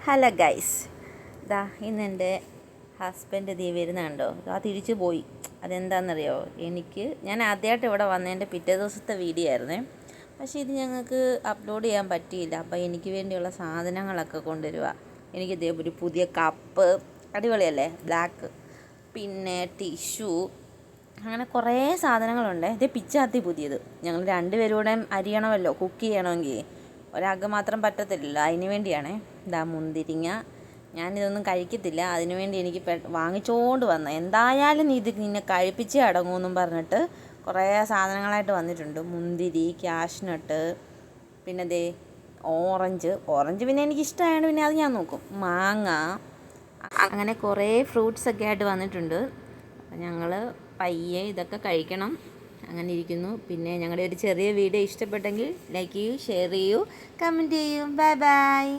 Hello guys, ഇതാ ഇന്നെൻ്റെ husband വരുന്നുണ്ടോ, തിരിച്ചു പോയി. അതെന്താണെന്നറിയോ, ഞാൻ ആദ്യമായിട്ട് ഇവിടെ വന്നതിൻ്റെ പിറ്റേ ദിവസത്തെ വീഡിയോ ആയിരുന്നേ. പക്ഷേ ഇത് ഞങ്ങൾക്ക് അപ്ലോഡ് ചെയ്യാൻ പറ്റിയില്ല. അപ്പോൾ എനിക്ക് വേണ്ടിയുള്ള സാധനങ്ങളൊക്കെ കൊണ്ടുവരിക. ഇതേ ഒരു പുതിയ കപ്പ്, അടിപൊളിയല്ലേ, ബ്ലാക്ക്, പിന്നെ ടിഷ്യൂ, അങ്ങനെ കുറേ സാധനങ്ങളുണ്ട്. ഇത് പിച്ചാത്തി പുതിയത്. ഞങ്ങൾ രണ്ടുപേരൂടെ അരിയണമല്ലോ, കുക്ക് ചെയ്യണമെങ്കിൽ. ഒരാൾക്ക് മാത്രം പറ്റത്തില്ലല്ലോ, അതിന് വേണ്ടിയാണേ. ഇതാ മുന്തിരിങ്ങ. ഞാനിതൊന്നും കഴിക്കത്തില്ല, അതിനുവേണ്ടി എനിക്ക് വാങ്ങിച്ചുകൊണ്ട് വന്ന. എന്തായാലും ഇത് നിന്നെ കഴിപ്പിച്ചേ അടങ്ങുമെന്നും പറഞ്ഞിട്ട് കുറേ സാധനങ്ങളായിട്ട് വന്നിട്ടുണ്ട്. മുന്തിരി, ക്യാഷ്നട്ട്, പിന്നെ ദേ ഓറഞ്ച് പിന്നെ എനിക്കിഷ്ടമായതുകൊണ്ട് പിന്നെ അത് ഞാൻ നോക്കും. മാങ്ങ, അങ്ങനെ കുറേ ഫ്രൂട്ട്സൊക്കെ ആയിട്ട് വന്നിട്ടുണ്ട്. അപ്പം ഞങ്ങൾ പയ്യെ ഇതൊക്കെ കഴിക്കണം, അങ്ങനെ ഇരിക്കുന്നു. പിന്നെ ഞങ്ങളുടെ ഒരു ചെറിയ വീഡിയോ ഇഷ്ടപ്പെട്ടെങ്കിൽ ലൈക്ക് ചെയ്യൂ, ഷെയർ ചെയ്യൂ, കമൻറ്റ് ചെയ്യൂ. Bye bye.